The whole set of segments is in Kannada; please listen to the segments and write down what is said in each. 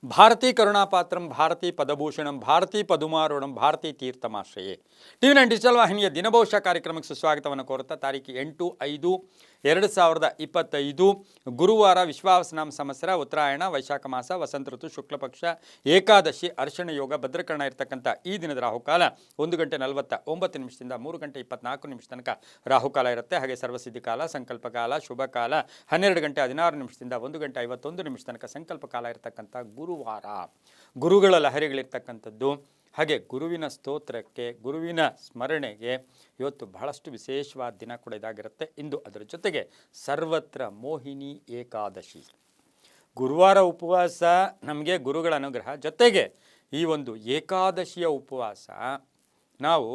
ಭಾರತೀ ಕರುಣಾಪಾತ್ರಂ ಭಾರತೀ ಪದಭೂಷಣಂ ಭಾರತೀ ಪದುಮಾರುಣಂ ಭಾರತೀ ತೀರ್ಥಮಾಶ್ರಯೇ ಟಿ9 ಡಿಜಿಟಲ್ ವಾಹಿನಿಯ ದಿನಭವಿಷ್ಯ ಕಾರ್ಯಕ್ರಮಕ್ಕೆ ಸುಸ್ವಾಗತವನ್ನು ಕೋರುತ್ತಾ ತಾರೀಕು 8/5/2025 ಗುರುವಾರ ವಿಶ್ವಾವಸನಾಮ ಸಂವತ್ಸರ ಉತ್ತರಾಯಣ ವೈಶಾಖ ಮಾಸ ವಸಂತ ಋತು ಶುಕ್ಲಪಕ್ಷ ಏಕಾದಶಿ ಅರ್ಶನ ಯೋಗ ಭದ್ರಕರಣ ಇರತಕ್ಕಂಥ ಈ ದಿನದ ರಾಹುಕಾಲ 1:49 3:24 ತನಕ ರಾಹುಕಾಲ ಇರುತ್ತೆ. ಹಾಗೆ ಸರ್ವಸಿದ್ಧಿ ಕಾಲ, ಸಂಕಲ್ಪ ಕಾಲ, ಶುಭ ಕಾಲ 12:16 1:51 ತನಕ ಸಂಕಲ್ಪ ಕಾಲ ಇರತಕ್ಕಂಥ ಗುರುವಾರ. ಗುರುಗಳ ಲಹರಿಗಳಿರ್ತಕ್ಕಂಥದ್ದು. ಹಾಗೆ ಗುರುವಿನ ಸ್ತೋತ್ರಕ್ಕೆ, ಗುರುವಿನ ಸ್ಮರಣೆಗೆ ಇವತ್ತು ಬಹಳಷ್ಟು ವಿಶೇಷವಾದ ದಿನ ಕೂಡ ಇದಾಗಿರುತ್ತೆ. ಇಂದು ಅದರ ಜೊತೆಗೆ ಸರ್ವತ್ರ ಮೋಹಿನಿ ಏಕಾದಶಿ. ಗುರುವಾರ ಉಪವಾಸ ನಮಗೆ ಗುರುಗಳ ಅನುಗ್ರಹ, ಜೊತೆಗೆ ಈ ಒಂದು ಏಕಾದಶಿಯ ಉಪವಾಸ ನಾವು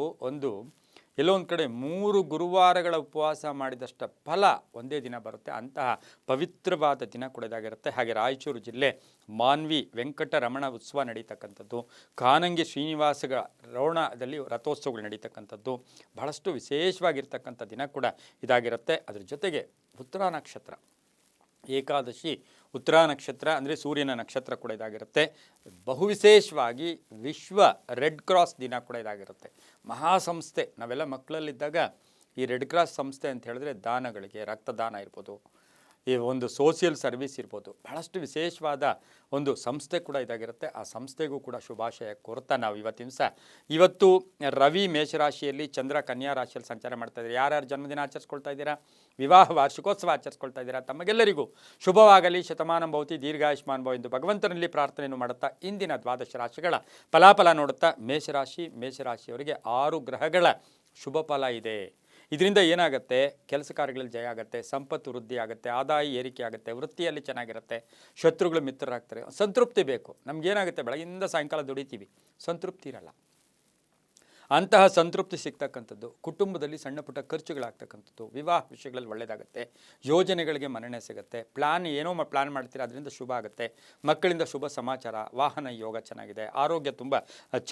ಎಲ್ಲೋ ಒಂದು ಕಡೆ 3 ಗುರುವಾರಗಳ ಉಪವಾಸ ಮಾಡಿದಷ್ಟ ಫಲ ಒಂದೇ ದಿನ ಬರುತ್ತೆ. ಅಂತಹ ಪವಿತ್ರವಾದ ದಿನ ಕೂಡ ಇದಾಗಿರುತ್ತೆ. ಹಾಗೆ ರಾಯಚೂರು ಜಿಲ್ಲೆ ಮಾನ್ವಿ ವೆಂಕಟರಮಣ ಉತ್ಸವ ನಡೀತಕ್ಕಂಥದ್ದು, ಕಾನಂಗಿ ಶ್ರೀನಿವಾಸಗಳ ರೋಣದಲ್ಲಿ ರಥೋತ್ಸವಗಳು ನಡೀತಕ್ಕಂಥದ್ದು ಬಹಳಷ್ಟು ವಿಶೇಷವಾಗಿರ್ತಕ್ಕಂಥ ದಿನ ಕೂಡ ಇದಾಗಿರುತ್ತೆ. ಅದ್ರ ಜೊತೆಗೆ ಉತ್ತರ ನಕ್ಷತ್ರ ಏಕಾದಶಿ ಉತ್ತರ ನಕ್ಷತ್ರ ಅಂದರೆ ಸೂರ್ಯನ ನಕ್ಷತ್ರ ಕೂಡ ಇದಾಗಿರುತ್ತೆ. ಬಹು ವಿಶೇಷವಾಗಿ ವಿಶ್ವ ರೆಡ್ ಕ್ರಾಸ್ ದಿನ ಕೂಡ ಇದಾಗಿರುತ್ತೆ. ಮಹಾಸಂಸ್ಥೆ, ನಾವೆಲ್ಲ ಮಕ್ಕಳಲ್ಲಿದ್ದಾಗ ಈ ರೆಡ್ ಕ್ರಾಸ್ ಸಂಸ್ಥೆ ಅಂತ ಹೇಳಿದ್ರೆ ದಾನಗಳಿಗೆ, ರಕ್ತದಾನ ಇರ್ಬೋದು, ಈ ಒಂದು ಸೋಷಿಯಲ್ ಸರ್ವಿಸ್ ಇರ್ಬೋದು, ಬಹಳಷ್ಟು ವಿಶೇಷವಾದ ಒಂದು ಸಂಸ್ಥೆ ಕೂಡ ಇದಾಗಿರುತ್ತೆ. ಆ ಸಂಸ್ಥೆಗೂ ಕೂಡ ಶುಭಾಶಯ ಕೋರ್ತಾ ನಾವು ಇವತ್ತು ರವಿ ಮೇಷರಾಶಿಯಲ್ಲಿ, ಚಂದ್ರ ಕನ್ಯಾ ರಾಶಿಯಲ್ಲಿ ಸಂಚಾರ ಮಾಡ್ತಾ ಇದ್ದಾರೆ. ಯಾರ್ಯಾರು ಜನ್ಮದಿನ ಆಚರಿಸ್ಕೊಳ್ತಾ ಇದ್ದೀರಾ, ವಿವಾಹ ವಾರ್ಷಿಕೋತ್ಸವ ಆಚರಿಸ್ಕೊಳ್ತಾ ಇದ್ದೀರಾ, ತಮಗೆಲ್ಲರಿಗೂ ಶುಭವಾಗಲಿ, ಶತಮಾನಂ ಭವತಿ, ದೀರ್ಘಾಯುಷ್ಮಾನ್ ಭವ ಎಂದು ಭಗವಂತನಲ್ಲಿ ಪ್ರಾರ್ಥನೆಯನ್ನು ಮಾಡುತ್ತಾ ಇಂದಿನ 12 ರಾಶಿಗಳ ಫಲಾಫಲ ನೋಡುತ್ತಾ ಮೇಷರಾಶಿಯವರಿಗೆ 6 ಗ್ರಹಗಳ ಶುಭ ಫಲ ಇದೆ. ಇದರಿಂದ ಏನಾಗುತ್ತೆ, ಕೆಲಸ ಕಾರ್ಯಗಳಲ್ಲಿ ಜಯ ಆಗುತ್ತೆ, ಸಂಪತ್ತು ವೃದ್ಧಿ ಆಗುತ್ತೆ, ಆದಾಯ ಏರಿಕೆ ಆಗುತ್ತೆ, ವೃತ್ತಿಯಲ್ಲಿ ಚೆನ್ನಾಗಿರುತ್ತೆ, ಶತ್ರುಗಳು ಮಿತ್ರರಾಗ್ತಾರೆ. ಸಂತೃಪ್ತಿ ಬೇಕು. ನಮಗೇನಾಗುತ್ತೆ, ಬೆಳಗಿಂದ ಸಾಯಂಕಾಲ ದುಡಿತೀವಿ, ಸಂತೃಪ್ತಿ ಇರಲ್ಲ. ಅಂತಹ ಸಂತೃಪ್ತಿ ಸಿಗ್ತಕ್ಕಂಥದ್ದು, ಕುಟುಂಬದಲ್ಲಿ ಸಣ್ಣ ಪುಟ್ಟ ಖರ್ಚುಗಳಾಗ್ತಕ್ಕಂಥದ್ದು, ವಿವಾಹ ವಿಷಯಗಳಲ್ಲಿ ಒಳ್ಳೆಯದಾಗುತ್ತೆ, ಯೋಜನೆಗಳಿಗೆ ಮನ್ನಣೆ ಸಿಗುತ್ತೆ, ಪ್ಲ್ಯಾನ್ ಮಾಡ್ತೀರಾ ಅದರಿಂದ ಶುಭ ಆಗುತ್ತೆ, ಮಕ್ಕಳಿಂದ ಶುಭ ಸಮಾಚಾರ, ವಾಹನ ಯೋಗ ಚೆನ್ನಾಗಿದೆ, ಆರೋಗ್ಯ ತುಂಬ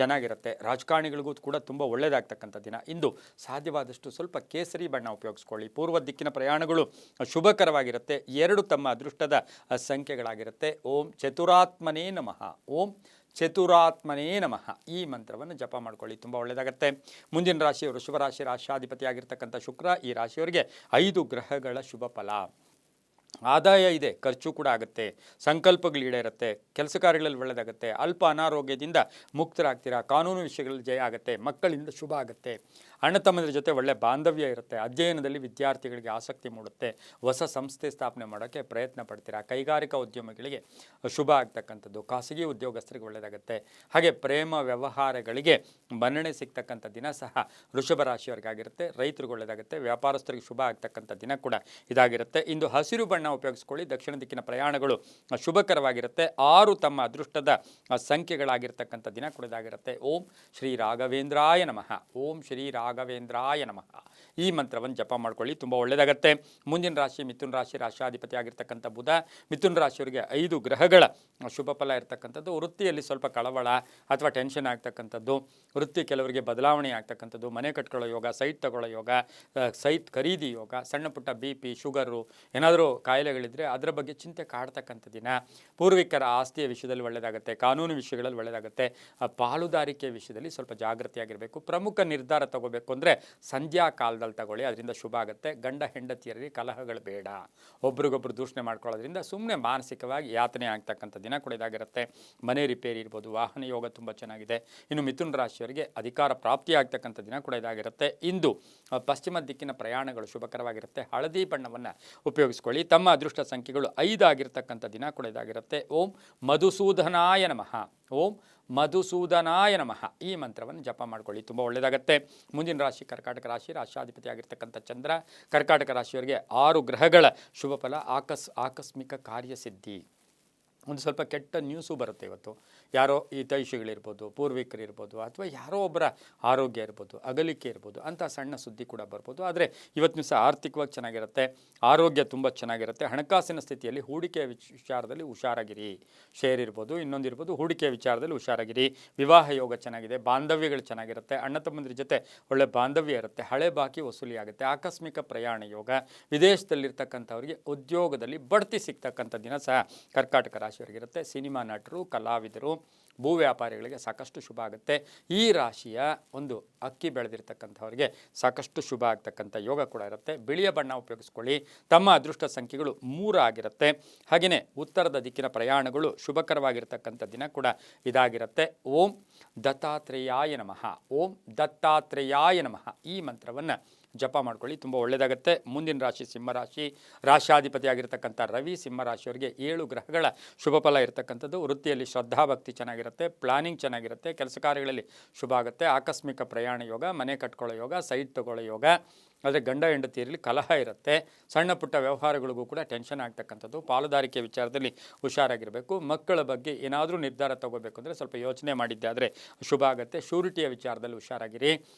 ಚೆನ್ನಾಗಿರುತ್ತೆ, ರಾಜಕಾರಣಿಗಳಿಗೂ ಕೂಡ ತುಂಬ ಒಳ್ಳೆಯದಾಗ್ತಕ್ಕಂಥ ದಿನ. ಇಂದು ಸಾಧ್ಯವಾದಷ್ಟು ಸ್ವಲ್ಪ ಕೇಸರಿ ಬಣ್ಣ ಉಪಯೋಗಿಸ್ಕೊಳ್ಳಿ. ಪೂರ್ವ ದಿಕ್ಕಿನ ಪ್ರಯಾಣಗಳು ಶುಭಕರವಾಗಿರುತ್ತೆ. 2 ತಮ್ಮ ಅದೃಷ್ಟದ ಸಂಖ್ಯೆಗಳಾಗಿರುತ್ತೆ. ಓಂ ಚತುರಾತ್ಮನೇ ನಮಃ, ಓಂ ಚತುರಾತ್ಮನೇ ನಮಃ ಈ ಮಂತ್ರವನ್ನು ಜಪ ಮಾಡ್ಕೊಳ್ಳಿ, ತುಂಬ ಒಳ್ಳೆಯದಾಗತ್ತೆ. ಮುಂದಿನ ರಾಶಿ ವೃಷಭ ರಾಶಿ, ರಾಶಿಯಾಧಿಪತಿಯಾಗಿರ್ತಕ್ಕಂಥ ಶುಕ್ರ. ಈ ರಾಶಿಯವರಿಗೆ 5 ಗ್ರಹಗಳ ಶುಭ ಫಲ. ಆದಾಯ ಇದೆ, ಖರ್ಚು ಕೂಡ ಆಗುತ್ತೆ, ಸಂಕಲ್ಪಗಳು ಈಡೇರುತ್ತೆ, ಕೆಲಸ ಕಾರ್ಯಗಳಲ್ಲಿ ಒಳ್ಳೆಯದಾಗುತ್ತೆ, ಅಲ್ಪ ಅನಾರೋಗ್ಯದಿಂದ ಮುಕ್ತರಾಗ್ತೀರಾ, ಕಾನೂನು ವಿಷಯಗಳಲ್ಲಿ ಜಯ ಆಗುತ್ತೆ, ಮಕ್ಕಳಿಂದ ಶುಭ ಆಗುತ್ತೆ, ಅಣ್ಣ ತಮ್ಮಂದಿರ ಜೊತೆ ಒಳ್ಳೆ ಬಾಂಧವ್ಯ ಇರುತ್ತೆ, ಅಧ್ಯಯನದಲ್ಲಿ ವಿದ್ಯಾರ್ಥಿಗಳಿಗೆ ಆಸಕ್ತಿ ಮೂಡುತ್ತೆ, ಹೊಸ ಸಂಸ್ಥೆ ಸ್ಥಾಪನೆ ಮಾಡೋಕ್ಕೆ ಪ್ರಯತ್ನ ಪಡ್ತೀರಾ, ಕೈಗಾರಿಕಾ ಉದ್ಯಮಿಗಳಿಗೆ ಶುಭ ಆಗ್ತಕ್ಕಂಥದ್ದು, ಖಾಸಗಿ ಉದ್ಯೋಗಸ್ಥರಿಗೆ ಒಳ್ಳೆಯದಾಗುತ್ತೆ. ಹಾಗೆ ಪ್ರೇಮ ವ್ಯವಹಾರಗಳಿಗೆ ಮನ್ನಣೆ ಸಿಗ್ತಕ್ಕಂಥ ದಿನ ಸಹ ವೃಷಭ ರಾಶಿಯವರಿಗಾಗಿರುತ್ತೆ. ರೈತರಿಗೆ ಒಳ್ಳೆಯದಾಗುತ್ತೆ, ವ್ಯಾಪಾರಸ್ಥರಿಗೆ ಶುಭ ಆಗ್ತಕ್ಕಂಥ ದಿನ ಕೂಡ ಇದಾಗಿರುತ್ತೆ. ಇಂದು ಹಸಿರು ಬಣ್ಣ ಉಪಯೋಗಿಸ್ಕೊಳ್ಳಿ. ದಕ್ಷಿಣ ದಿಕ್ಕಿನ ಪ್ರಯಾಣಗಳು ಶುಭಕರವಾಗಿರುತ್ತೆ. 6 ತಮ್ಮ ಅದೃಷ್ಟದ ಸಂಖ್ಯೆಗಳಾಗಿರ್ತಕ್ಕಂಥ ದಿನ ಕೂಡ ಇದಾಗಿರುತ್ತೆ. ಓಂ ಶ್ರೀ ರಾಘವೇಂದ್ರಾಯ ನಮಃ, ಓಂ ಶ್ರೀ ರಾಘವೇಂದ್ರಾಯ ನಮಃ ಈ ಮಂತ್ರವನ್ನು ಜಪ ಮಾಡ್ಕೊಳ್ಳಿ, ತುಂಬ ಒಳ್ಳೆಯದಾಗತ್ತೆ. ಮುಂದಿನ ರಾಶಿ ಮಿಥುನ ರಾಶಿ, ರಾಶಿಯಾಧಿಪತಿ ಆಗಿರ್ತಕ್ಕಂಥ ಬುಧ. ಮಿಥುನ ರಾಶಿಯವರಿಗೆ 5 ಗ್ರಹಗಳ ಶುಭ ಫಲ ಇರ್ತಕ್ಕಂಥದ್ದು. ವೃತ್ತಿಯಲ್ಲಿ ಸ್ವಲ್ಪ ಕಳವಳ ಅಥವಾ ಟೆನ್ಷನ್ ಆಗ್ತಕ್ಕಂಥದ್ದು, ವೃತ್ತಿ ಕೆಲವರಿಗೆ ಬದಲಾವಣೆ ಆಗ್ತಕ್ಕಂಥದ್ದು, ಮನೆ ಕಟ್ಕೊಳ್ಳೋ ಯೋಗ, ಸೈಟ್ ತಗೊಳ್ಳೋ ಯೋಗ, ಸೈಟ್ ಖರೀದಿ ಯೋಗ, ಸಣ್ಣ ಪುಟ್ಟ BP ಶುಗರು ಏನಾದರೂ ಕಾಯಿಲೆಗಳಿದ್ದರೆ ಅದರ ಬಗ್ಗೆ ಚಿಂತೆ ಕಾಡ್ತಕ್ಕಂಥ ದಿನ. ಪೂರ್ವಿಕರ ಆಸ್ತಿಯ ವಿಷಯದಲ್ಲಿ ಒಳ್ಳೆಯದಾಗುತ್ತೆ, ಕಾನೂನು ವಿಷಯಗಳಲ್ಲಿ ಒಳ್ಳೆಯದಾಗುತ್ತೆ, ಪಾಲುದಾರಿಕೆ ವಿಷಯದಲ್ಲಿ ಸ್ವಲ್ಪ ಜಾಗೃತಿಯಾಗಿರಬೇಕು. ಪ್ರಮುಖ ನಿರ್ಧಾರ ತಗೋಬೇಕು ಅಂದರೆ ಸಂಧ್ಯಾ ಕಾಲದಲ್ಲಿ ತಗೊಳ್ಳಿ, ಅದರಿಂದ ಶುಭ ಆಗುತ್ತೆ. ಗಂಡ ಹೆಂಡತಿಯರಲ್ಲಿ ಕಲಹಗಳು ಬೇಡ, ಒಬ್ರಿಗೊಬ್ರು ದೂಷಣೆ ಮಾಡ್ಕೊಳ್ಳೋದ್ರಿಂದ ಸುಮ್ಮನೆ ಮಾನಸಿಕವಾಗಿ ಯಾತನೆ ಆಗ್ತಕ್ಕಂಥ ದಿನ ಕೂಡ ಇದಾಗಿರುತ್ತೆ. ಮನೆ ರಿಪೇರಿ ಇರ್ಬೋದು, ವಾಹನ ಯೋಗ ತುಂಬ ಚೆನ್ನಾಗಿದೆ. ಇನ್ನು ಮಿಥುನ ರಾಶಿಯವರಿಗೆ ಅಧಿಕಾರ ಪ್ರಾಪ್ತಿ ಆಗ್ತಕ್ಕಂಥ ದಿನ ಕೂಡ ಇದಾಗಿರುತ್ತೆ. ಇಂದು ಪಶ್ಚಿಮ ದಿಕ್ಕಿನ ಪ್ರಯಾಣಗಳು ಶುಭಕರವಾಗಿರುತ್ತೆ. ಹಳದಿ ಬಣ್ಣವನ್ನು ಉಪಯೋಗಿಸ್ಕೊಳ್ಳಿ. ತಮ್ಮ ಅದೃಷ್ಟ ಸಂಖ್ಯೆಗಳು 5 ಆಗಿರ್ತಕ್ಕಂಥ ದಿನ ಕೂಡ ಇದಾಗಿರುತ್ತೆ. ಓಂ ಮಧುಸೂದನಾಯ ನಮಃ, ಓಂ ಮಧುಸೂದನಾಯ ನಮಃ ಈ ಮಂತ್ರವನ್ನು ಜಪ ಮಾಡ್ಕೊಳ್ಳಿ, ತುಂಬ ಒಳ್ಳೆಯದಾಗತ್ತೆ. ಮುಂದಿನ ರಾಶಿ ಕರ್ಕಾಟಕ ರಾಶಿ, ರಾಶಿಯಾಧಿಪತಿ ಆಗಿರ್ತಕ್ಕಂಥ ಚಂದ್ರ. ಕರ್ಕಾಟಕ ರಾಶಿಯವರಿಗೆ 6 ಗ್ರಹಗಳ ಶುಭ ಫಲ. ಆಕಸ್ಮಿಕ ಕಾರ್ಯಸಿದ್ಧಿ. ಒಂದು ಸ್ವಲ್ಪ ಕೆಟ್ಟ ನ್ಯೂಸು ಬರುತ್ತೆ ಇವತ್ತು. ಯಾರೋ ಹಿತೈಷಿಗಳಿರ್ಬೋದು, ಪೂರ್ವಿಕರಿರ್ಬೋದು, ಅಥವಾ ಯಾರೋ ಒಬ್ಬರ ಆರೋಗ್ಯ ಇರ್ಬೋದು, ಅಗಲಿಕೆ ಇರ್ಬೋದು, ಅಂಥ ಸಣ್ಣ ಸುದ್ದಿ ಕೂಡ ಬರ್ಬೋದು. ಆದರೆ ಇವತ್ತು ಸಹ ಆರ್ಥಿಕವಾಗಿ ಚೆನ್ನಾಗಿರುತ್ತೆ, ಆರೋಗ್ಯ ತುಂಬ ಚೆನ್ನಾಗಿರುತ್ತೆ. ಹಣಕಾಸಿನ ಸ್ಥಿತಿಯಲ್ಲಿ ಹೂಡಿಕೆಯ ವಿಚಾರದಲ್ಲಿ ಹುಷಾರಾಗಿರಿ. ಶೇರ್ ಇರ್ಬೋದು, ಇನ್ನೊಂದಿರ್ಬೋದು, ಹೂಡಿಕೆಯ ವಿಚಾರದಲ್ಲಿ ಹುಷಾರಾಗಿರಿ. ವಿವಾಹ ಯೋಗ ಚೆನ್ನಾಗಿದೆ, ಬಾಂಧವ್ಯಗಳು ಚೆನ್ನಾಗಿರುತ್ತೆ, ಅಣ್ಣ ತಮ್ಮಂದಿರ ಜೊತೆ ಒಳ್ಳೆ ಬಾಂಧವ್ಯ ಇರುತ್ತೆ, ಹಳೆ ಬಾಕಿ ವಸೂಲಿ ಆಗುತ್ತೆ. ಆಕಸ್ಮಿಕ ಪ್ರಯಾಣ ಯೋಗ, ವಿದೇಶದಲ್ಲಿರ್ತಕ್ಕಂಥವರಿಗೆ ಉದ್ಯೋಗದಲ್ಲಿ ಬಡ್ತಿ ಸಿಗ್ತಕ್ಕಂಥ ದಿನ ಸಹ ಕರ್ಕಾಟಕ ರಾಶಿ ರಾಶಿಯವರಿಗಿರುತ್ತೆ. ಸಿನಿಮಾ ನಟರು, ಕಲಾವಿದರು, ಭೂ ವ್ಯಾಪಾರಿಗಳಿಗೆ ಸಾಕಷ್ಟು ಶುಭ ಆಗುತ್ತೆ. ಈ ರಾಶಿಯ ಒಂದು ಅಕ್ಕಿ ಬೆಳೆದಿರ್ತಕ್ಕಂಥವ್ರಿಗೆ ಸಾಕಷ್ಟು ಶುಭ ಆಗ್ತಕ್ಕಂಥ ಯೋಗ ಕೂಡ ಇರುತ್ತೆ. ಬಿಳಿಯ ಬಣ್ಣ ಉಪಯೋಗಿಸ್ಕೊಳ್ಳಿ. ತಮ್ಮ ಅದೃಷ್ಟ ಸಂಖ್ಯೆಗಳು 3 ಆಗಿರುತ್ತೆ. ಹಾಗೆಯೇ ಉತ್ತರದ ದಿಕ್ಕಿನ ಪ್ರಯಾಣಗಳು ಶುಭಕರವಾಗಿರ್ತಕ್ಕಂಥ ದಿನ ಕೂಡ ಇದಾಗಿರುತ್ತೆ. ಓಂ ದತ್ತಾತ್ರೇಯಾಯ ನಮಃ, ಓಂ ದತ್ತಾತ್ರೇಯಾಯ ನಮಃ ಈ ಮಂತ್ರವನ್ನು ಜಪ ಮಾಡ್ಕೊಳ್ಳಿ, ತುಂಬ ಒಳ್ಳೆಯದಾಗುತ್ತೆ. ಮುಂದಿನ ರಾಶಿ ಸಿಂಹರಾಶಿ. ರಾಶಾಧಿಪತಿ ಆಗಿರ್ತಕ್ಕಂಥ ರವಿ ಸಿಂಹರಾಶಿಯವರಿಗೆ 7 ಗ್ರಹಗಳ ಶುಭ ಫಲ ಇರತಕ್ಕಂಥದ್ದು. ವೃತ್ತಿಯಲ್ಲಿ ಶ್ರದ್ಧಾಭಕ್ತಿ ಚೆನ್ನಾಗಿರುತ್ತೆ, ಪ್ಲಾನಿಂಗ್ ಚೆನ್ನಾಗಿರುತ್ತೆ, ಕೆಲಸ ಕಾರ್ಯಗಳಲ್ಲಿ ಶುಭ ಆಗುತ್ತೆ. ಆಕಸ್ಮಿಕ ಪ್ರಯಾಣ ಯೋಗ, ಮನೆ ಕಟ್ಕೊಳ್ಳೋ ಯೋಗ, ಸೈಟ್ ತಗೊಳ್ಳೋ ಯೋಗ. ಆದರೆ ಗಂಡ ಹೆಂಡತಿಯರಲ್ಲಿ ಕಲಹ ಇರುತ್ತೆ. ಸಣ್ಣ ಪುಟ್ಟ ವ್ಯವಹಾರಗಳಿಗೂ ಕೂಡ ಟೆನ್ಷನ್ ಆಗ್ತಕ್ಕಂಥದ್ದು. ಪಾಲುದಾರಿಕೆ ವಿಚಾರದಲ್ಲಿ ಹುಷಾರಾಗಿರಬೇಕು. ಮಕ್ಕಳ ಬಗ್ಗೆ ಏನಾದರೂ ನಿರ್ಧಾರ ತಗೋಬೇಕು ಅಂದರೆ ಸ್ವಲ್ಪ ಯೋಚನೆ ಮಾಡಿದ್ದೆ ಆದರೆ ಶುಭ ಆಗುತ್ತೆ. ಶ್ಯೂರಿಟಿಯ ವಿಚಾರದಲ್ಲಿ ಹುಷಾರಾಗಿರಿ.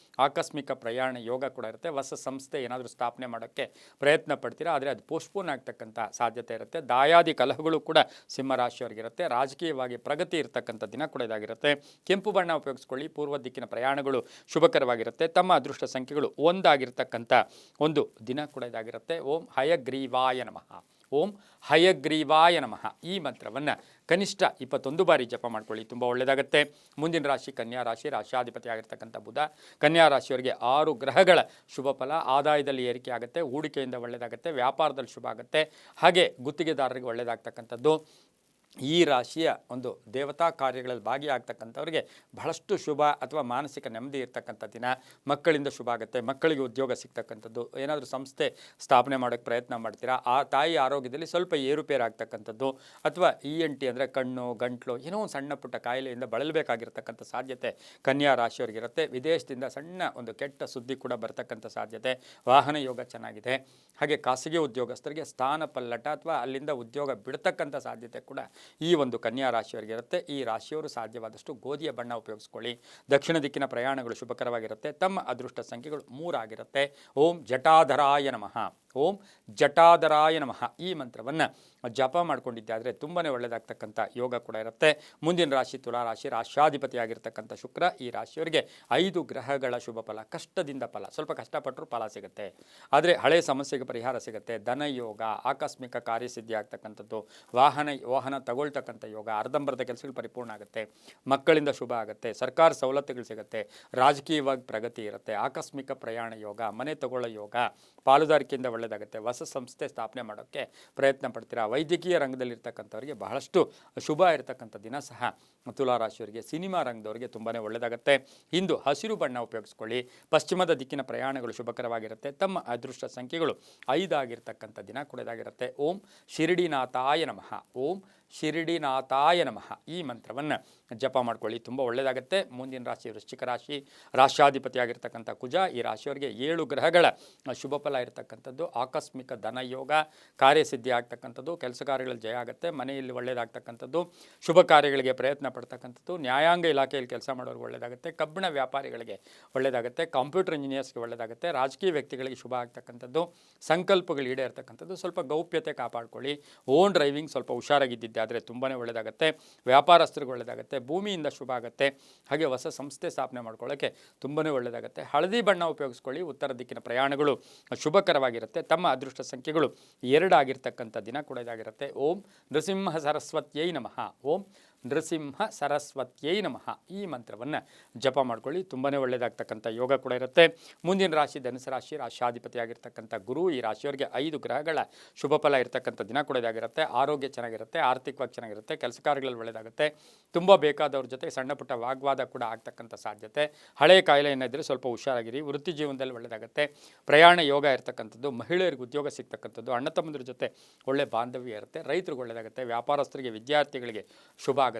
ಆಕಸ್ಮಿಕ ಪ್ರಯಾಣ ಯೋಗ ಕೂಡ ಇರುತ್ತೆ. ಹೊಸ ಸಂಸ್ಥೆ ಏನಾದರೂ ಸ್ಥಾಪನೆ ಮಾಡೋಕ್ಕೆ ಪ್ರಯತ್ನ ಪಡ್ತೀರಾ, ಆದರೆ ಅದು ಪೋಸ್ಟ್ಪೋನ್ ಆಗ್ತಕ್ಕಂಥ ಸಾಧ್ಯತೆ ಇರುತ್ತೆ. ದಾಯಾದಿ ಕಲಹಗಳು ಕೂಡ ಸಿಂಹರಾಶಿಯವರಿಗಿರುತ್ತೆ. ರಾಜಕೀಯವಾಗಿ ಪ್ರಗತಿ ಇರತಕ್ಕಂಥ ದಿನ ಕೂಡ ಇದಾಗಿರುತ್ತೆ. ಕೆಂಪು ಬಣ್ಣ ಉಪಯೋಗಿಸ್ಕೊಳ್ಳಿ. ಪೂರ್ವ ದಿಕ್ಕಿನ ಪ್ರಯಾಣಗಳು ಶುಭಕರವಾಗಿರುತ್ತೆ. ತಮ್ಮ ಅದೃಷ್ಟ ಸಂಖ್ಯೆಗಳು 1 ಆಗಿರ್ತಕ್ಕಂಥ ಒಂದು ದಿನ ಕೂಡ ಇದಾಗಿರುತ್ತೆ. ಓಂ ಹಯಗ್ರೀವಾಯ ನಮಃ, ಓಂ ಹಯಗ್ರೀವಾಯ ನಮಃ ಈ ಮಂತ್ರವನ್ನು ಕನಿಷ್ಠ 21 ಬಾರಿ ಜಪ ಮಾಡ್ಕೊಳ್ಳಿ, ತುಂಬ ಒಳ್ಳೆಯದಾಗುತ್ತೆ. ಮುಂದಿನ ರಾಶಿ ಕನ್ಯಾ ರಾಶಿ. ರಾಶಾಧಿಪತಿ ಆಗಿರ್ತಕ್ಕಂಥ ಬುಧ. ಕನ್ಯಾ ರಾಶಿಯವರಿಗೆ 6 ಗ್ರಹಗಳ ಶುಭ ಫಲ. ಆದಾಯದಲ್ಲಿ ಏರಿಕೆ ಆಗುತ್ತೆ, ಹೂಡಿಕೆಯಿಂದ ಒಳ್ಳೆಯದಾಗುತ್ತೆ, ವ್ಯಾಪಾರದಲ್ಲಿ ಶುಭ ಆಗುತ್ತೆ, ಹಾಗೆ ಗುತ್ತಿಗೆದಾರರಿಗೆ ಒಳ್ಳೆಯದಾಗ್ತಕ್ಕಂಥದ್ದು. ಈ ರಾಶಿಯ ಒಂದು ದೇವತಾ ಕಾರ್ಯಗಳಲ್ಲಿ ಭಾಗಿಯಾಗ್ತಕ್ಕಂಥವ್ರಿಗೆ ಬಹಳಷ್ಟು ಶುಭ ಅಥವಾ ಮಾನಸಿಕ ನೆಮ್ಮದಿ ಇರ್ತಕ್ಕಂಥ ದಿನ. ಮಕ್ಕಳಿಂದ ಶುಭ ಆಗುತ್ತೆ, ಮಕ್ಕಳಿಗೆ ಉದ್ಯೋಗ ಸಿಗ್ತಕ್ಕಂಥದ್ದು. ಏನಾದರೂ ಸಂಸ್ಥೆ ಸ್ಥಾಪನೆ ಮಾಡೋಕ್ಕೆ ಪ್ರಯತ್ನ ಮಾಡ್ತೀರಾ, ಆ ತಾಯಿ ಆರೋಗ್ಯದಲ್ಲಿ ಸ್ವಲ್ಪ ಏರುಪೇರು ಆಗ್ತಕ್ಕಂಥದ್ದು, ಅಥವಾ ENT ಅಂದರೆ ಕಣ್ಣು ಗಂಟ್ಲು ಏನೋ ಒಂದು ಸಣ್ಣ ಪುಟ್ಟ ಕಾಯಿಲೆಯಿಂದ ಬಳಲಬೇಕಾಗಿರ್ತಕ್ಕಂಥ ಸಾಧ್ಯತೆ ಕನ್ಯಾ ರಾಶಿಯವರಿಗಿರುತ್ತೆ. ವಿದೇಶದಿಂದ ಸಣ್ಣ ಒಂದು ಕೆಟ್ಟ ಸುದ್ದಿ ಕೂಡ ಬರ್ತಕ್ಕಂಥ ಸಾಧ್ಯತೆ. ವಾಹನ ಯೋಗ ಚೆನ್ನಾಗಿದೆ. ಹಾಗೆ ಖಾಸಗಿ ಉದ್ಯೋಗಸ್ಥರಿಗೆ ಸ್ಥಾನ ಪಲ್ಲಟ ಅಥವಾ ಅಲ್ಲಿಂದ ಉದ್ಯೋಗ ಬಿಡ್ತಕ್ಕಂಥ ಸಾಧ್ಯತೆ ಕೂಡ ಈ ಒಂದು ಕನ್ಯಾ ರಾಶಿಯವರಿಗಿರುತ್ತೆ. ಈ ರಾಶಿಯವರು ಸಾಧ್ಯವಾದಷ್ಟು ಗೋಧಿಯ ಬಣ್ಣ ಉಪಯೋಗಿಸ್ಕೊಳ್ಳಿ. ದಕ್ಷಿಣ ದಿಕ್ಕಿನ ಪ್ರಯಾಣಗಳು ಶುಭಕರವಾಗಿರುತ್ತೆ. ತಮ್ಮ ಅದೃಷ್ಟ ಸಂಖ್ಯೆಗಳು 3 ಆಗಿರುತ್ತೆ. ಓಂ ಜಟಾಧರಾಯ ನಮಃ, ಓಂ ಜಟಾಧರಾಯ ನಮಃ ಈ ಮಂತ್ರವನ್ನು ಜಪ ಮಾಡ್ಕೊಂಡಿದ್ದೆ ಆದರೆ ತುಂಬಾ ಒಳ್ಳೆಯದಾಗ್ತಕ್ಕಂಥ ಯೋಗ ಕೂಡ ಇರುತ್ತೆ. ಮುಂದಿನ ರಾಶಿ ತುಲಾರಾಶಿ. ರಾಶಾಧಿಪತಿ ಆಗಿರ್ತಕ್ಕಂಥ ಶುಕ್ರ. ಈ ರಾಶಿಯವರಿಗೆ 5 ಗ್ರಹಗಳ ಶುಭ ಫಲ. ಕಷ್ಟದಿಂದ ಫಲ, ಸ್ವಲ್ಪ ಕಷ್ಟಪಟ್ಟರೂ ಫಲ ಸಿಗುತ್ತೆ, ಆದರೆ ಹಳೆಯ ಸಮಸ್ಯೆಗೆ ಪರಿಹಾರ ಸಿಗುತ್ತೆ. ಧನ ಯೋಗ, ಆಕಸ್ಮಿಕ ಕಾರ್ಯಸಿದ್ಧಿ ಆಗ್ತಕ್ಕಂಥದ್ದು, ವಾಹನ ತಗೊಳ್ತಕ್ಕಂಥ ಯೋಗ, ಅರ್ಧಂಬರ್ಧ ಕೆಲಸಗಳು ಪರಿಪೂರ್ಣ ಆಗುತ್ತೆ, ಮಕ್ಕಳಿಂದ ಶುಭ ಆಗುತ್ತೆ, ಸರ್ಕಾರ ಸವಲತ್ತುಗಳು ಸಿಗುತ್ತೆ, ರಾಜಕೀಯವಾಗಿ ಪ್ರಗತಿ ಇರುತ್ತೆ, ಆಕಸ್ಮಿಕ ಪ್ರಯಾಣ ಯೋಗ, ಮನೆ ತಗೊಳ್ಳೋ ಯೋಗ, ಪಾಲುದಾರಿಕೆಯಿಂದ ಒಳ್ಳೆಯದಾಗುತ್ತೆ, ಹೊಸ ಸಂಸ್ಥೆ ಸ್ಥಾಪನೆ ಮಾಡೋಕ್ಕೆ ಪ್ರಯತ್ನ ಪಡ್ತೀರಾ. ವೈದ್ಯಕೀಯ ರಂಗದಲ್ಲಿರ್ತಕ್ಕಂಥವ್ರಿಗೆ ಬಹಳಷ್ಟು ಶುಭ ಇರತಕ್ಕಂಥ ದಿನ ಸಹ ತುಲಾರಾಶಿಯವರಿಗೆ. ಸಿನಿಮಾ ರಂಗದವರಿಗೆ ತುಂಬಾ ಒಳ್ಳೆಯದಾಗುತ್ತೆ. ಇಂದು ಹಸಿರು ಬಣ್ಣ ಉಪಯೋಗಿಸ್ಕೊಳ್ಳಿ. ಪಶ್ಚಿಮದ ದಿಕ್ಕಿನ ಪ್ರಯಾಣಗಳು ಶುಭಕರವಾಗಿರುತ್ತೆ. ತಮ್ಮ ಅದೃಷ್ಟ ಸಂಖ್ಯೆಗಳು 5 ಆಗಿರ್ತಕ್ಕಂಥ ದಿನ ಕೂಡ ಇದಾಗಿರುತ್ತೆ. ಓಂ ಶಿರಡಿನಾಥಾಯ ನಮಃ, ಓಂ ಶಿರಡಿನಾಥಾಯ ನಮಃ ಈ ಮಂತ್ರವನ್ನು ಜಪ ಮಾಡ್ಕೊಳ್ಳಿ, ತುಂಬ ಒಳ್ಳೆಯದಾಗುತ್ತೆ. ಮುಂದಿನ ರಾಶಿ ವೃಶ್ಚಿಕ ರಾಶಿ. ರಾಶಾಧಿಪತಿಯಾಗಿರ್ತಕ್ಕಂಥ ಕುಜ. ಈ ರಾಶಿಯವರಿಗೆ 7 ಗ್ರಹಗಳ ಶುಭ ಫಲ ಇರತಕ್ಕಂಥದ್ದು. ಆಕಸ್ಮಿಕ ಧನಯೋಗ, ಕಾರ್ಯಸಿದ್ಧಿ ಆಗ್ತಕ್ಕಂಥದ್ದು, ಕೆಲಸ ಕಾರ್ಯಗಳಲ್ಲಿ ಜಯ ಆಗುತ್ತೆ, ಮನೆಯಲ್ಲಿ ಒಳ್ಳೆಯದಾಗ್ತಕ್ಕಂಥದ್ದು, ಶುಭ ಕಾರ್ಯಗಳಿಗೆ ಪ್ರಯತ್ನ ಪಡ್ತಕ್ಕಂಥದ್ದು, ನ್ಯಾಯಾಂಗ ಇಲಾಖೆಯಲ್ಲಿ ಕೆಲಸ ಮಾಡೋರಿಗೆ ಒಳ್ಳೆಯದಾಗುತ್ತೆ, ಕಬ್ಬಿಣ ವ್ಯಾಪಾರಿಗಳಿಗೆ ಒಳ್ಳೆಯದಾಗುತ್ತೆ, ಕಂಪ್ಯೂಟರ್ ಇಂಜಿನಿಯರ್ಸ್ಗೆ ಒಳ್ಳೆಯದಾಗುತ್ತೆ, ರಾಜಕೀಯ ವ್ಯಕ್ತಿಗಳಿಗೆ ಶುಭ ಆಗ್ತಕ್ಕಂಥದ್ದು, ಸಂಕಲ್ಪಗಳು ಈಡೇರ್ತಕ್ಕಂಥದ್ದು. ಸ್ವಲ್ಪ ಗೌಪ್ಯತೆ ಕಾಪಾಡ್ಕೊಳ್ಳಿ. ಓನ್ ಡ್ರೈವಿಂಗ್ ಸ್ವಲ್ಪ ಹುಷಾರಾಗಿದ್ದಿದ್ದೆ ಆದರೆ ತುಂಬಾ ಒಳ್ಳೆಯದಾಗುತ್ತೆ. ವ್ಯಾಪಾರಸ್ಥರಿಗೆ ಒಳ್ಳೆಯದಾಗುತ್ತೆ, ಭೂಮಿಯಿಂದ ಶುಭ ಆಗುತ್ತೆ, ಹಾಗೆ ಹೊಸ ಸಂಸ್ಥೆ ಸ್ಥಾಪನೆ ಮಾಡ್ಕೊಳ್ಳೋಕ್ಕೆ ತುಂಬಾ ಒಳ್ಳೆಯದಾಗುತ್ತೆ. ಹಳದಿ ಬಣ್ಣ ಉಪಯೋಗಿಸ್ಕೊಳ್ಳಿ. ಉತ್ತರ ದಿಕ್ಕಿನ ಪ್ರಯಾಣಗಳು ಶುಭಕರವಾಗಿರುತ್ತೆ. ತಮ್ಮ ಅದೃಷ್ಟ ಸಂಖ್ಯೆಗಳು 2 ಆಗಿರ್ತಕ್ಕಂಥ ದಿನ ಕೂಡ ಇದಾಗಿರುತ್ತೆ. ಓಂ ನೃಸಿಂಹ ಸರಸ್ವತ್ಯೈ ನಮಃ, ಓಂ ನೃಸಿಂಹ ಸರಸ್ವತ್ಯೈ ನಮಃ ಈ ಮಂತ್ರವನ್ನು ಜಪ ಮಾಡ್ಕೊಳ್ಳಿ, ತುಂಬಾ ಒಳ್ಳೆಯದಾಗ್ತಕ್ಕಂಥ ಯೋಗ ಕೂಡ ಇರುತ್ತೆ. ಮುಂದಿನ ರಾಶಿ ಧನುಸು ರಾಶಿ. ರಾಶಾಧಿಪತಿಯಾಗಿರ್ತಕ್ಕಂಥ ಗುರು. ಈ ರಾಶಿಯವರಿಗೆ 5 ಗ್ರಹಗಳ ಶುಭ ಫಲ ಇರತಕ್ಕಂಥ ದಿನ ಕೂಡ ಇದಾಗಿರುತ್ತೆ. ಆರೋಗ್ಯ ಚೆನ್ನಾಗಿರುತ್ತೆ, ಆರ್ಥಿಕವಾಗಿ ಚೆನ್ನಾಗಿರುತ್ತೆ, ಕೆಲಸ ಕಾರ್ಯಗಳಲ್ಲಿ ಒಳ್ಳೆಯದಾಗುತ್ತೆ. ತುಂಬ ಬೇಕಾದವ್ರ ಜೊತೆ ಸಣ್ಣ ಪುಟ್ಟ ವಾಗ್ವಾದ ಕೂಡ ಆಗ್ತಕ್ಕಂಥ ಸಾಧ್ಯತೆ. ಹಳೆಯ ಕಾಯಿಲೆ ಏನಾದರೆ ಸ್ವಲ್ಪ ಹುಷಾರಾಗಿರಿ. ವೃತ್ತಿ ಜೀವನದಲ್ಲಿ ಒಳ್ಳೆಯದಾಗುತ್ತೆ. ಪ್ರಯಾಣ ಯೋಗ ಇರತಕ್ಕಂಥದ್ದು, ಮಹಿಳೆಯರಿಗೆ ಉದ್ಯೋಗ ಸಿಗ್ತಕ್ಕಂಥದ್ದು, ಅಣ್ಣ ತಮ್ಮಂದ್ರ ಜೊತೆ ಒಳ್ಳೆ ಬಾಂಧವ್ಯ ಇರುತ್ತೆ, ರೈತರಿಗೆ ಒಳ್ಳೆಯದಾಗುತ್ತೆ, ವ್ಯಾಪಾರಸ್ಥರಿಗೆ ವಿದ್ಯಾರ್ಥಿಗಳಿಗೆ ಶುಭ ಆಗುತ್ತೆ.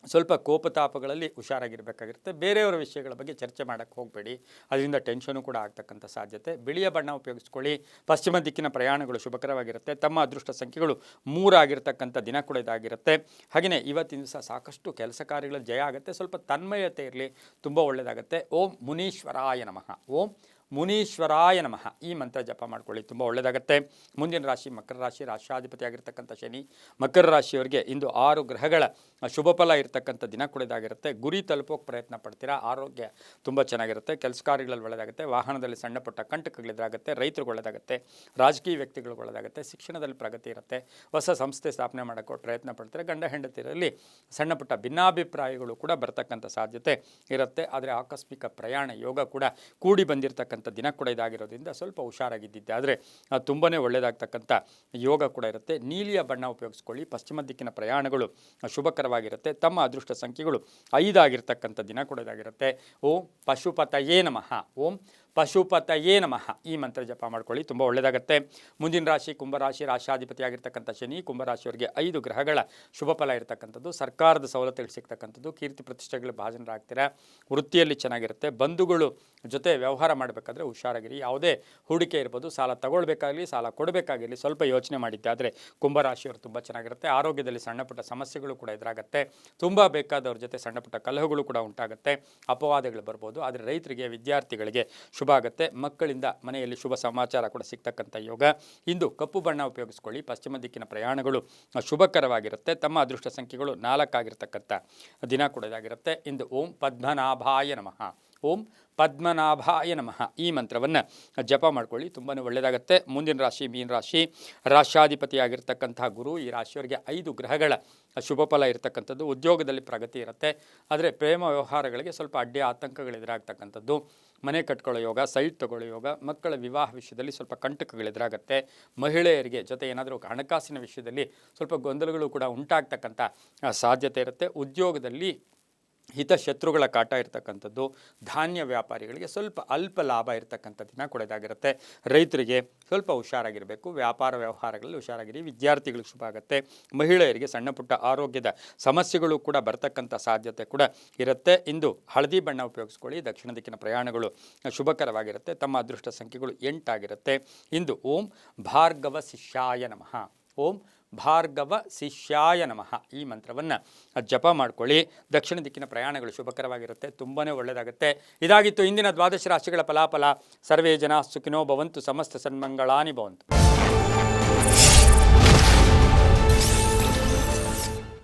ಸ್ವಲ್ಪ ಕೋಪತಾಪಗಳಲ್ಲಿ ಹುಷಾರಾಗಿರಬೇಕಾಗಿರುತ್ತೆ. ಬೇರೆಯವರ ವಿಷಯಗಳ ಬಗ್ಗೆ ಚರ್ಚೆ ಮಾಡೋಕ್ಕೆ ಹೋಗಬೇಡಿ, ಅದರಿಂದ ಟೆನ್ಷನು ಕೂಡ ಆಗ್ತಕ್ಕಂಥ ಸಾಧ್ಯತೆ. ಬಿಳಿಯ ಬಣ್ಣ ಉಪಯೋಗಿಸ್ಕೊಳ್ಳಿ. ಪಶ್ಚಿಮ ದಿಕ್ಕಿನ ಪ್ರಯಾಣಗಳು ಶುಭಕರವಾಗಿರುತ್ತೆ. ತಮ್ಮ ಅದೃಷ್ಟ ಸಂಖ್ಯೆಗಳು 3 ಆಗಿರ್ತಕ್ಕಂಥ ದಿನ ಕೂಡ ಇದಾಗಿರುತ್ತೆ. ಹಾಗೆಯೇ ಇವತ್ತಿನ ದಿವಸ ಸಾಕಷ್ಟು ಕೆಲಸ ಕಾರ್ಯಗಳಲ್ಲಿ ಜಯ ಆಗುತ್ತೆ. ಸ್ವಲ್ಪ ತನ್ಮಯತೆ ಇರಲಿ, ತುಂಬ ಒಳ್ಳೆಯದಾಗುತ್ತೆ. ಓಂ ಮುನೀಶ್ವರಾಯ ನಮಃ, ಓಂ ಮುನೀಶ್ವರಾಯ ನಮಃ ಈ ಮಂತ್ರ ಜಪ ಮಾಡ್ಕೊಳ್ಳಿ, ತುಂಬ ಒಳ್ಳೆಯದಾಗುತ್ತೆ. ಮುಂದಿನ ರಾಶಿ ಮಕರ ರಾಶಿ, ರಾಷ್ಟ್ರಾಧಿಪತಿ ಆಗಿರ್ತಕ್ಕಂಥ ಶನಿ. ಮಕರ ರಾಶಿಯವರಿಗೆ ಇಂದು 6 ಗ್ರಹಗಳ ಶುಭ ಫಲ ಇರತಕ್ಕಂಥ ದಿನ ಕೂಡ ಇದಾಗಿರುತ್ತೆ. ಗುರಿ ತಲುಪೋಕೆ ಪ್ರಯತ್ನ ಪಡ್ತೀರಾ, ಆರೋಗ್ಯ ತುಂಬ ಚೆನ್ನಾಗಿರುತ್ತೆ, ಕೆಲಸ ಕಾರ್ಯಗಳಲ್ಲಿ ಒಳ್ಳೆಯದಾಗುತ್ತೆ, ವಾಹನದಲ್ಲಿ ಸಣ್ಣ ಪುಟ್ಟ ಕಂಟಕಗಳಿದಾಗುತ್ತೆ, ರೈತರಿಗೆ ಒಳ್ಳೆಯದಾಗುತ್ತೆ, ರಾಜಕೀಯ ವ್ಯಕ್ತಿಗಳಿಗೆ ಒಳ್ಳೆಯದಾಗುತ್ತೆ, ಶಿಕ್ಷಣದಲ್ಲಿ ಪ್ರಗತಿ ಇರುತ್ತೆ, ಹೊಸ ಸಂಸ್ಥೆ ಸ್ಥಾಪನೆ ಮಾಡೋಕ್ಕೆ ಪ್ರಯತ್ನ ಪಡ್ತಾರೆ, ಗಂಡ ಹೆಂಡತಿಯರಲ್ಲಿ ಸಣ್ಣ ಪುಟ್ಟ ಭಿನ್ನಾಭಿಪ್ರಾಯಗಳು ಕೂಡ ಬರ್ತಕ್ಕಂಥ ಸಾಧ್ಯತೆ ಇರುತ್ತೆ. ಆದರೆ ಆಕಸ್ಮಿಕ ಪ್ರಯಾಣ ಯೋಗ ಕೂಡ ಕೂಡಿ ಬಂದಿರತಕ್ಕಂಥ ದಿನ ಕೂಡ ಇದಾಗಿರೋದ್ರಿಂದ ಸ್ವಲ್ಪ ಹುಷಾರಾಗಿದ್ದಿದ್ದೆ ಆದರೆ ತುಂಬಾ ಒಳ್ಳೆಯದಾಗ್ತಕ್ಕಂಥ ಯೋಗ ಕೂಡ ಇರುತ್ತೆ. ನೀಲಿಯ ಬಣ್ಣ ಉಪಯೋಗಿಸ್ಕೊಳ್ಳಿ. ಪಶ್ಚಿಮ ದಿಕ್ಕಿನ ಪ್ರಯಾಣಗಳು ಶುಭಕರವಾಗಿರುತ್ತೆ. ತಮ್ಮ ಅದೃಷ್ಟ ಸಂಖ್ಯೆಗಳು 5 ಆಗಿರ್ತಕ್ಕಂಥ ದಿನ ಕೂಡ ಇದಾಗಿರುತ್ತೆ. ಓಂ ಪಶುಪತಯೇ ನಮಃ, ಓಂ ಪಶುಪತಯೇ ನಮಃ ಈ ಮಂತ್ರ ಜಪ ಮಾಡ್ಕೊಳ್ಳಿ, ತುಂಬ ಒಳ್ಳೆಯದಾಗುತ್ತೆ. ಮುಂದಿನ ರಾಶಿ ಕುಂಭರಾಶಿ, ರಾಷ್ಟ್ರಾಧಿಪತಿ ಆಗಿರ್ತಕ್ಕಂಥ ಶನಿ. ಕುಂಭರಾಶಿಯವರಿಗೆ 5 ಗ್ರಹಗಳ ಶುಭ ಫಲ ಇರತಕ್ಕಂಥದ್ದು, ಸರ್ಕಾರದ ಸವಲತ್ತುಗಳು ಸಿಗ್ತಕ್ಕಂಥದ್ದು, ಕೀರ್ತಿ ಪ್ರತಿಷ್ಠೆಗಳು ಭಾಜನರಾಗ್ತೀರಾ, ವೃತ್ತಿಯಲ್ಲಿ ಚೆನ್ನಾಗಿರುತ್ತೆ. ಬಂಧುಗಳು ಜೊತೆ ವ್ಯವಹಾರ ಮಾಡಬೇಕಾದ್ರೆ ಹುಷಾರಾಗಿರಿ. ಯಾವುದೇ ಹೂಡಿಕೆ ಇರ್ಬೋದು, ಸಾಲ ತಗೊಳ್ಬೇಕಾಗಲಿ ಸಾಲ ಕೊಡಬೇಕಾಗಿರಲಿ ಸ್ವಲ್ಪ ಯೋಚನೆ ಮಾಡಿದ್ದೆ ಆದರೆ ಕುಂಭರಾಶಿಯವರು ತುಂಬ ಚೆನ್ನಾಗಿರುತ್ತೆ. ಆರೋಗ್ಯದಲ್ಲಿ ಸಣ್ಣ ಪುಟ್ಟ ಸಮಸ್ಯೆಗಳು ಕೂಡ ಎದುರಾಗುತ್ತೆ. ತುಂಬ ಬೇಕಾದವ್ರ ಜೊತೆ ಸಣ್ಣ ಪುಟ್ಟ ಕಲಹಗಳು ಕೂಡ ಉಂಟಾಗುತ್ತೆ, ಅಪವಾದಗಳು ಬರ್ಬೋದು. ಆದರೆ ರೈತರಿಗೆ ವಿದ್ಯಾರ್ಥಿಗಳಿಗೆ ಶುಭ ಆಗುತ್ತೆ. ಮಕ್ಕಳಿಂದ ಮನೆಯಲ್ಲಿ ಶುಭ ಸಮಾಚಾರ ಕೂಡ ಸಿಗ್ತಕ್ಕಂಥ ಯೋಗ. ಇಂದು ಕಪ್ಪು ಬಣ್ಣ ಉಪಯೋಗಿಸ್ಕೊಳ್ಳಿ. ಪಶ್ಚಿಮ ದಿಕ್ಕಿನ ಪ್ರಯಾಣಗಳು ಶುಭಕರವಾಗಿರುತ್ತೆ. ತಮ್ಮ ಅದೃಷ್ಟ ಸಂಖ್ಯೆಗಳು 4 ಆಗಿರ್ತಕ್ಕಂಥ ದಿನ ಕೂಡ ಇದಾಗಿರುತ್ತೆ. ಇಂದು ಓಂ ಪದ್ಮನಾಭಾಯ ನಮಃ, ಓಂ ಪದ್ಮನಾಭಾಯ ನಮಃ ಈ ಮಂತ್ರವನ್ನು ಜಪ ಮಾಡ್ಕೊಳ್ಳಿ, ತುಂಬಾ ಒಳ್ಳೆಯದಾಗುತ್ತೆ. ಮುಂದಿನ ರಾಶಿ ಮೀನ ರಾಶಿ, ರಾಷ್ಟ್ರಾಧಿಪತಿಯಾಗಿರ್ತಕ್ಕಂಥ ಗುರು. ಈ ರಾಶಿಯವರಿಗೆ 5 ಗ್ರಹಗಳ ಶುಭ ಫಲ ಇರತಕ್ಕಂಥದ್ದು. ಉದ್ಯೋಗದಲ್ಲಿ ಪ್ರಗತಿ ಇರುತ್ತೆ, ಆದರೆ ಪ್ರೇಮ ವ್ಯವಹಾರಗಳಿಗೆ ಸ್ವಲ್ಪ ಅಡ್ಡಿ ಆತಂಕಗಳು ಎದುರಾಗ್ತಕ್ಕಂಥದ್ದು. ಮನೆ ಕಟ್ಕೊಳ್ಳೋ ಯೋಗ, ಸೈಟ್ ತಗೊಳ್ಳೋ ಯೋಗ, ಮಕ್ಕಳ ವಿವಾಹ ವಿಷಯದಲ್ಲಿ ಸ್ವಲ್ಪ ಕಂಟಕಗಳು ಎದುರಾಗುತ್ತೆ. ಮಹಿಳೆಯರಿಗೆ ಜೊತೆ ಏನಾದರೂ ಹಣಕಾಸಿನ ವಿಷಯದಲ್ಲಿ ಸ್ವಲ್ಪ ಗೊಂದಲಗಳು ಕೂಡ ಉಂಟಾಗ್ತಕ್ಕಂಥ ಸಾಧ್ಯತೆ ಇರುತ್ತೆ. ಉದ್ಯೋಗದಲ್ಲಿ ಹಿತಶತ್ರುಗಳ ಕಾಟ ಇರತಕ್ಕಂಥದ್ದು. ಧಾನ್ಯ ವ್ಯಾಪಾರಿಗಳಿಗೆ ಸ್ವಲ್ಪ ಅಲ್ಪ ಲಾಭ ಇರತಕ್ಕಂಥ ದಿನ ಕೂಡ ಇದಾಗಿರುತ್ತೆ. ರೈತರಿಗೆ ಸ್ವಲ್ಪ ಹುಷಾರಾಗಿರಬೇಕು, ವ್ಯಾಪಾರ ವ್ಯವಹಾರಗಳಲ್ಲಿ ಹುಷಾರಾಗಿರಿ. ವಿದ್ಯಾರ್ಥಿಗಳಿಗೆ ಶುಭ ಆಗುತ್ತೆ. ಮಹಿಳೆಯರಿಗೆ ಸಣ್ಣ ಪುಟ್ಟ ಆರೋಗ್ಯದ ಸಮಸ್ಯೆಗಳು ಕೂಡ ಬರ್ತಕ್ಕಂಥ ಸಾಧ್ಯತೆ ಕೂಡ ಇರುತ್ತೆ. ಇಂದು ಹಳದಿ ಬಣ್ಣ ಉಪಯೋಗಿಸ್ಕೊಳ್ಳಿ. ದಕ್ಷಿಣ ದಿಕ್ಕಿನ ಪ್ರಯಾಣಗಳು ಶುಭಕರವಾಗಿರುತ್ತೆ. ತಮ್ಮ ಅದೃಷ್ಟ ಸಂಖ್ಯೆಗಳು 8 ಆಗಿರುತ್ತೆ. ಇಂದು ಓಂ ಭಾರ್ಗವ ಶಿಷ್ಯಾಯ ನಮಃ, ಓಂ ಭಾರ್ಗವ ಶಿಷ್ಯಾಯ ನಮಃ ಈ ಮಂತ್ರವನ್ನು ಜಪ ಮಾಡ್ಕೊಳ್ಳಿ. ದಕ್ಷಿಣ ದಿಕ್ಕಿನ ಪ್ರಯಾಣಗಳು ಶುಭಕರವಾಗಿರುತ್ತೆ, ತುಂಬಾ ಒಳ್ಳೆಯದಾಗುತ್ತೆ. ಇದಾಗಿತ್ತು ಇಂದಿನ ದ್ವಾದಶ ರಾಶಿಗಳ ಫಲಾಫಲ. ಸರ್ವೇ ಜನ ಸುಖಿನೋ ಭವಂತು, ಸಮಸ್ತ ಸನ್ಮಂಗಳಾನಿ ಭವಂತು.